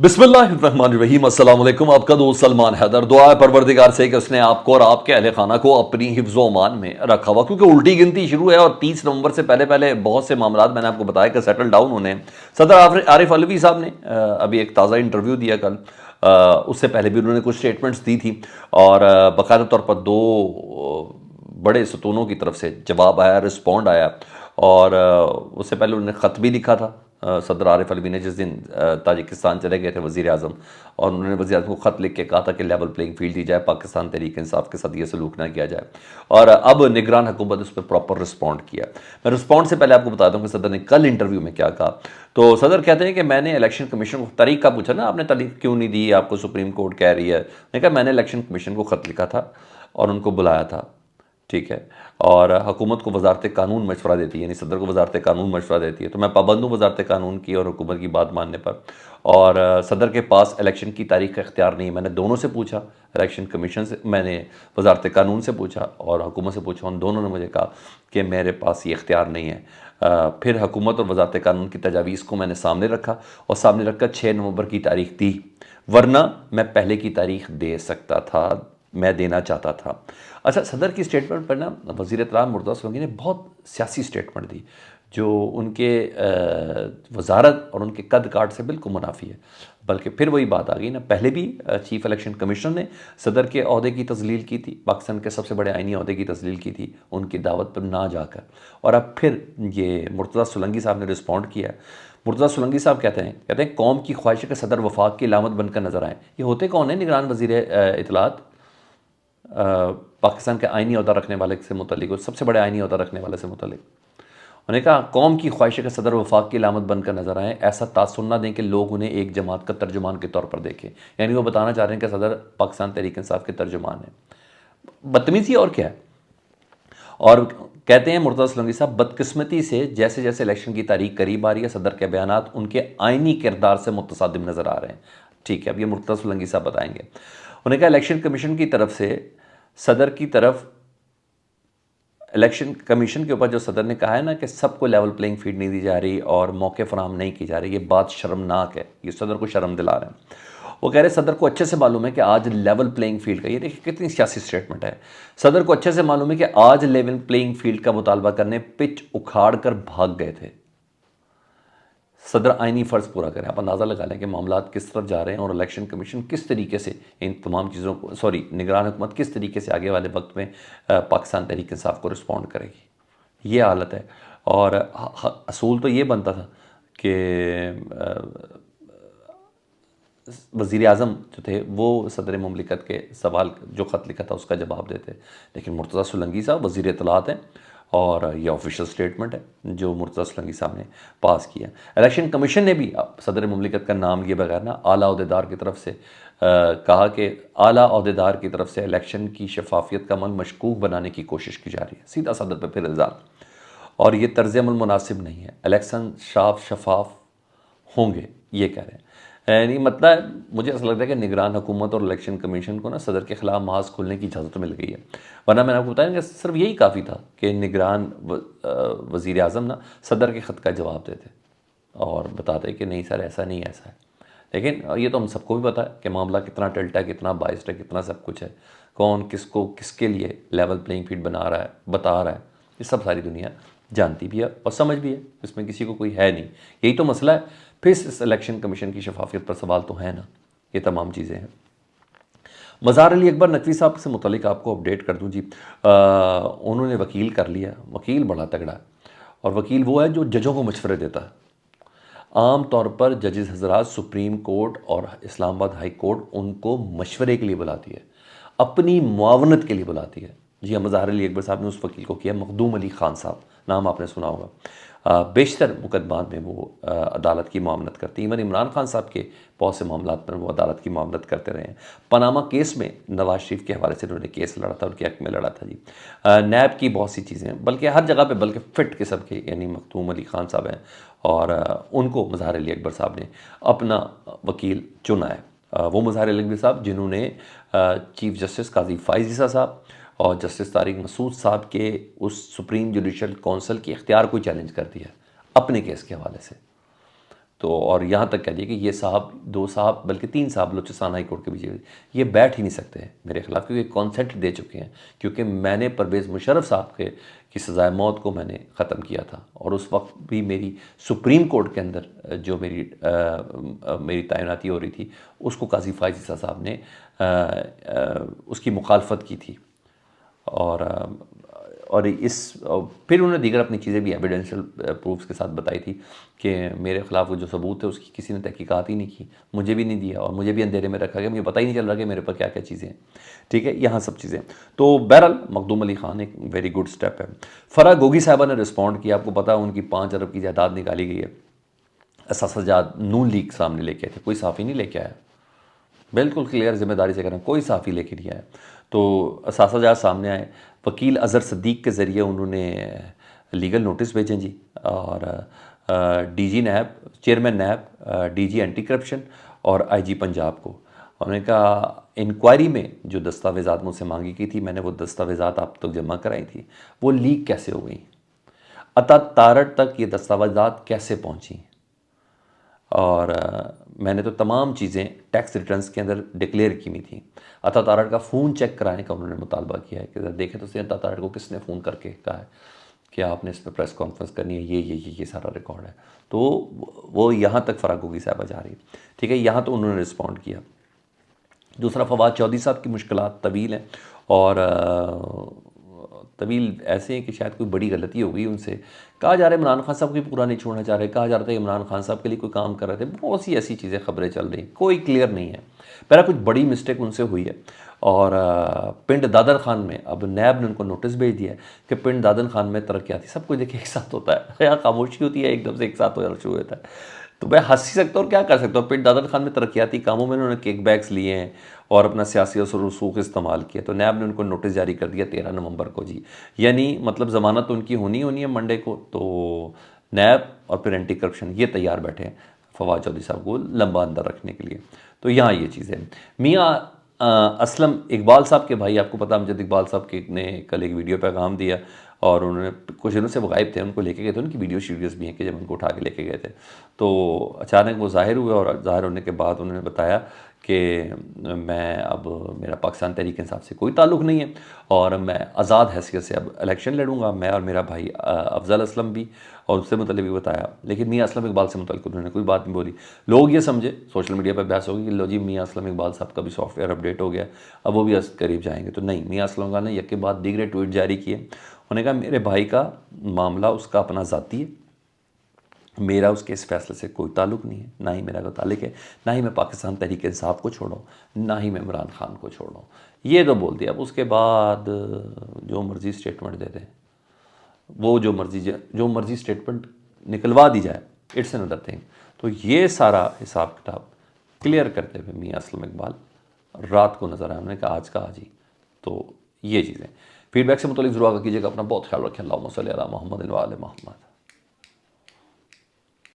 बिस्मिल्लाहिर्रहमानिर्रहीम। अस्सलाम वालेकुम। आपका दोस्त सलमान हैदर। दुआ है परवरदिगार से कि उसने आपको और आपके अहले खाना को अपनी हिफ्ज़ व अमान में रखा हुआ, क्योंकि उल्टी गिनती शुरू है और 30 नवंबर से पहले पहले बहुत से मामला मैंने आपको बताया कि सेटल डाउन होने हैं। सदर आरिफ अलवी साहब ने अभी एक ताज़ा इंटरव्यू दिया कल। उससे पहले भी उन्होंने कुछ स्टेटमेंट्स दी थी और बाकायदा तौर पर दो बड़े सतूनों की तरफ से जवाब आया, रिस्पॉन्ड आया। और उससे पहले उन्होंने ख़त भी लिखा था सदर आरिफ अलवी ने, जिस दिन ताजिकिस्तान चले गए थे वज़ीर आज़म, और उन्होंने वज़ीर आज़म को ख़त लिख के कहा था कि लेवल प्लेइंग फील्ड दी जाए, पाकिस्तान तहरीक इंसाफ के साथ ये सलूक ना किया जाए। और अब निगरान हुकूमत उस पर प्रॉपर रिस्पॉन्ड किया। मैं रिस्पॉन्ड से पहले आपको बताता हूँ कि सदर ने कल इंटरव्यू में क्या कहा। तो सदर कहते हैं कि मैंने इलेक्शन कमीशन को तारीख का पूछा ना, आपने तारीख क्यों नहीं दी, आपको सुप्रीम कोर्ट कह रही है। मैंने कहा मैंने इलेक्शन कमीशन को ख़त लिखा था और उनको बुलाया था, ठीक है, और हुकूमत को वजारत कानून मशवरा देती है, यानी सदर को वजारत कानून मशवरा देती है, तो मैं पाबंद हूँ वजारत कानून की और हुकूमत की बात मानने पर। और सदर के पास इलेक्शन की तारीख का इख्तियार नहीं है। मैंने दोनों से पूछा, इलेक्शन कमीशन से, मैंने वजारत कानून से पूछा और हुकूमत से पूछा, उन दोनों ने मुझे कहा कि मेरे पास ये इख्तियार नहीं है। फिर हुकूमत और वजारत कानून की तजावीज़ को मैंने सामने रखा और सामने रख कर 6 नवंबर की तारीख दी, वरना मैं पहले की तारीख दे सकता था, मैं देना चाहता था। अच्छा, सदर की स्टेटमेंट पर ना वज़ीर इत्तलात मुर्तज़ा सोलंकी ने बहुत सियासी स्टेटमेंट दी, जो उनके वजारत और उनके कद काट से बिल्कुल मुनाफी है। बल्कि फिर वही बात आ गई ना, पहले भी चीफ़ इलेक्शन कमिश्नर ने सदर के अहदे की तज़लील की थी, पाकिस्तान के सबसे बड़े आइनी अहदे की तज़लील की थी उनकी दावत पर ना जाकर, और अब फिर ये मुर्तज़ा सोलंकी साहब ने रिस्पॉन्ड किया। मुर्तज़ा सोलंकी साहब कहते हैं कौम की ख्वाहिश है कि सदर वफाक की अलामत बनकर नजर आएँ। ये होते कौन है? निगरान वज़ीर इत्तलात, पाकिस्तान के आइनी अहदा रखने वाले से मुतल्लिक, सबसे बड़े आइनी अहदा रखने वाले से मुतल्लिक। उन्होंने कहा कौम की ख्वाहिश है कि सदर वफाक की अलामत बनकर नजर आएँ, ऐसा तासुर ना दें कि लोग उन्हें एक जमात का तर्जुमान के तौर पर देखें। यानी वो बताना चाह रहे हैं कि सदर पाकिस्तान तहरीक इंसाफ के तर्जुमान है। बदतमीज़ी और क्या है। और कहते हैं मुर्तज़ा सोलंकी साहब, बदकिस्मती से जैसे जैसे इलेक्शन की तारीख करीब आ रही है, सदर के बयानात उनके आइनी किरदार से मुतसादिम नज़र आ रहे हैं। ठीक है, अब ये मुर्तज़ा सोलंकी साहब बताएंगे। उन्होंने कहा इलेक्शन कमीशन की तरफ से सदर की तरफ, इलेक्शन कमीशन के ऊपर जो सदर ने कहा है ना कि सबको लेवल प्लेइंग फील्ड नहीं दी जा रही और मौके फराहम नहीं की जा रही, ये बात शर्मनाक है, ये सदर को शर्म दिला रहे हैं। वो कह रहे सदर को अच्छे से मालूम है कि आज लेवल प्लेइंग फील्ड का, ये देखिए कितनी सियासी स्टेटमेंट है। सदर को अच्छे से मालूम है कि आज लेवल प्लेइंग फील्ड का मुतालबा करने पिच उखाड़ कर भाग गए थे। सदर आइनी फ़र्ज़ पूरा करें। आप अंदाज़ा लगा लें कि मामलात किस तरफ जा रहे हैं और इलेक्शन कमीशन किस तरीके से इन तमाम चीज़ों को, निगरान हुकूमत किस तरीके से आगे वाले वक्त में पाकिस्तान तहरीक इंसाफ को रिस्पॉन्ड करेगी। ये हालत है। और असूल तो ये बनता था कि वज़ीर आज़म जो थे वो सदर मुमलिकत के सवाल जो ख़त लिखा था उसका जवाब देते, लेकिन मुर्तज़ा सोलंकी साहब वज़ीर इत्तलात हैं और ये ऑफिशियल स्टेटमेंट है जो मुर्तज़ा सोलंकी साहब ने पास किया। इलेक्शन कमीशन ने भी सदर मुमलिकत का नाम लिए बगैर ना आला अहदेदार की तरफ से कहा कि आला अहदेदार की तरफ से इलेक्शन की शफाफियत का अमल मशकूक बनाने की कोशिश की जा रही है। सीधा सदर पर फिर इल्ज़ाम, और ये तर्ज़ अमल मुनासिब नहीं है, इलेक्शन साफ शफाफ होंगे, ये कह रहे हैं। यानी मतलब मुझे ऐसा लगता है कि निगरान हुकूमत और इलेक्शन कमीशन को ना सदर के ख़िलाफ़ महाज खोलने की इजाज़त मिल गई है। वरना मैंने आपको बताया कि सिर्फ यही काफ़ी था कि निगरान वज़ीर आज़म ना सदर के ख़त का जवाब देते और बताते कि नहीं सर ऐसा नहीं, ऐसा है। लेकिन ये तो हम सबको भी पता है कि मामला कितना टल्टा है, कितना बाइस्ड है, कितना सब कुछ है, कौन किसको किसके लिए लेवल प्लेइंग फील्ड बना रहा है, बता रहा है, ये सब सारी दुनिया जानती भी है और समझ भी है, इसमें किसी को कोई है नहीं। यही तो मसला है। फिर इस इलेक्शन कमीशन की शफाफियत पर सवाल तो है ना, ये तमाम चीज़ें हैं। मज़ार अली अकबर नकवी साहब से मुतलिक आपको अपडेट कर दूं जी। उन्होंने वकील कर लिया, वकील बड़ा तगड़ा है, और वकील वो है जो जजों को मशवरे देता है। आम तौर पर जजेस हजरात सुप्रीम कोर्ट और इस्लामाबाद हाई कोर्ट उनको मशवरे के लिए बुलाती है, अपनी मुआवनत के लिए बुलाती है। जी हाँ, मज़ार अली अकबर साहब ने उस वकील को किया, मखदूम अली ख़ान साहब, नाम आपने सुना होगा। बेशतर मुकदमात में वो अदालत की मामलत करती हैं। इवन इमरान खान साहब के बहुत से मामलात पर वो अदालत की मामलत करते रहे हैं। पनामा केस में नवाज शरीफ के हवाले से उन्होंने केस लड़ा था, उनके हक में लड़ा था जी। नैब की बहुत सी चीज़ें, बल्कि हर जगह पे बल्कि फ़िट किस्म के यानी मखदूम अली ख़ान साहब हैं, और उनको मज़ार अली अकबर साहब ने अपना वकील चुना है। वो मज़ार अली अकबर साहब जिन्होंने चीफ़ जस्टिस काजी फ़ाइज़ ईसा साहब और जस्टिस तारिक मसूद साहब के उस सुप्रीम जुडिशल कौंसिल के इख्तियार को चैलेंज कर दिया अपने केस के हवाले से। تو اور یہاں تک کہہ دیا کہ یہ صاحب 2 صاحب بلکہ 3 صاحب بلوچستان ہائی کورٹ کے بھی یہ بیٹھ ہی نہیں سکتے ہیں میرے خلاف، کیونکہ کانسنٹ دے چکے ہیں، کیونکہ میں نے پرویز مشرف صاحب کی سزائے موت کو میں نے ختم کیا تھا، اور اس وقت بھی میری سپریم کورٹ کے اندر جو میری تعیناتی ہو رہی تھی اس کو قاضی فائز عیسیٰ صاحب نے اس کی مخالفت کی تھی، اور پھر انہوں نے دیگر اپنی چیزیں بھی ایویڈینشیل پروفز کے ساتھ بتائی تھی کہ میرے خلاف وہ جو ثبوت ہے اس کی کسی نے تحقیقات ہی نہیں کی، مجھے بھی نہیں دیا، اور مجھے بھی اندھیرے میں رکھا گیا، مجھے پتہ ہی نہیں چل رہا کہ میرے پر کیا کیا چیزیں ہیں، ٹھیک ہے، یہاں سب چیزیں۔ تو بہرحال مخدوم علی خان ایک ویری گڈ سٹیپ ہے۔ فرح گوگی صاحبہ نے رسپونڈ کیا، آپ کو پتا ان کی 5 ارب کی جائیداد نکالی گئی ہے، اثاثہ جات نون لیگ سامنے لے کے آئے تھے، کوئی صحافی نہیں لے کے آیا، بالکل کلیئر ذمہ داری سے کہہ رہا ہوں، کوئی صحافی لے کے نہیں آیا، تو اثاثہ جات سامنے آئے، وکیل اظہر صدیق کے ذریعے انہوں نے لیگل نوٹس بھیجیں جی، اور D G NAB, chairman NAB, D G anti corruption اور آئی جی پنجاب کو، انہوں نے کہا انکوائری میں جو دستاویزات مجھ سے مانگی کی تھی میں نے وہ دستاویزات آپ تک جمع کرائی تھی، وہ لیک کیسے ہو گئیں، عطا تارڑ تک یہ دستاویزات کیسے پہنچیں، اور میں نے تو تمام چیزیں ٹیکس ریٹرنز کے اندر ڈکلیئر کی ہوئی تھیں۔ عطا تارڑ کا فون چیک کرانے کا انہوں نے مطالبہ کیا ہے کہ دیکھیں تو عطا تارڑ کو کس نے فون کر کے کہا ہے کہ آپ نے اس پہ پریس کانفرنس کرنی ہے، یہ سارا ریکارڈ ہے، تو وہ یہاں تک فرح گوگی صاحبہ جا رہی ہے، ٹھیک ہے، یہاں تو انہوں نے رسپونڈ کیا۔ دوسرا فواد چودھری صاحب کی مشکلات طویل ہیں، اور طویل ایسے ہیں کہ شاید کوئی بڑی غلطی ہو گئی ان سے، کہا جا رہا ہے عمران خان صاحب کو پورا نہیں چھوڑنا چاہ رہے، کہا جا رہا تھا کہ عمران خان صاحب کے لیے کوئی کام کر رہے تھے، بہت سی ایسی چیزیں خبریں چل رہی ہیں، کوئی کلیئر نہیں ہے، پہلا کچھ بڑی مسٹیک ان سے ہوئی ہے، اور پنڈ دادر خان میں اب نیب نے ان کو نوٹس بھیج دیا ہے کہ پنڈ دادر خان میں ترقیاتی سب کچھ دیکھیں ایک ساتھ ہوتا ہے، یا خاموشی ہوتی ہے ایک دم سے ایک ساتھ شروع ہوتا ہے، تو میں ہنس ہی سکتا ہوں اور کیا کر سکتا ہوں۔ پنڈ دادر خان میں ترقیاتی کاموں میں انہوں نے کیک بیکس لیے ہیں اور اپنا سیاسی اثر و رسوخ استعمال کیا، تو نیب نے ان کو نوٹس جاری کر دیا 13 نومبر کو جی، یعنی مطلب ضمانت تو ان کی ہونی ہے منڈے کو، تو نیب اور پھر اینٹی کرپشن یہ تیار بیٹھے ہیں فواد چودھری صاحب کو لمبا اندر رکھنے کے لیے، تو یہاں یہ چیزیں ہیں۔ میاں اسلم اقبال صاحب کے بھائی، آپ کو پتا امجد اقبال صاحب نے کل ایک ویڈیو پیغام دیا، اور انہوں نے کچھ دنوں سے وہ غائب تھے، ان کو لے کے گئے تھے، ان کی ویڈیوز بھی ہیں کہ جب ان کو اٹھا کے لے کے گئے تھے، تو اچانک وہ ظاہر ہوئے، اور ظاہر ہونے کے بعد انہوں نے بتایا کہ میں اب میرا پاکستان تحریک انصاف سے کوئی تعلق نہیں ہے، اور میں آزاد حیثیت سے اب الیکشن لڑوں گا، میں اور میرا بھائی افضل اسلم بھی، اور اس سے متعلق بھی بتایا، لیکن میاں اسلم اقبال سے متعلق انہوں نے کوئی بات نہیں بولی۔ لوگ یہ سمجھے، سوشل میڈیا پہ بحث ہوگی کہ لو جی میاں اسلم اقبال صاحب کا بھی سافٹ ویئر اپڈیٹ ہو گیا، اب وہ بھی قریب جائیں گے، تو نہیں، میاں اسلم اقبال نے یک کے بعد دیگرے ٹویٹ جاری کیے، انہوں نے کہا میرے بھائی کا معاملہ اس کا اپنا ذاتی ہے، میرا اس کے اس فیصلے سے کوئی تعلق نہیں ہے، نہ ہی میرا کوئی تعلق ہے، نہ ہی میں پاکستان تحریک انصاف کو چھوڑوں، نہ ہی میں عمران خان کو چھوڑوں، یہ تو بول دیا۔ اب اس کے بعد جو مرضی سٹیٹمنٹ دے دیں، وہ جو مرضی سٹیٹمنٹ نکلوا دی جائے، اٹس اندر تھنگ، تو یہ سارا حساب کتاب کلیئر کرتے ہوئے میاں اسلم اقبال رات کو نظر آیا، انہوں نے کہا آج کا آج ہی، تو یہ چیزیں فیڈ بیک سے متعلق ضرور آگاہ کیجیے گا، اپنا بہت خیال رکھیں، اللہم صلی علی محمد و آل محمد۔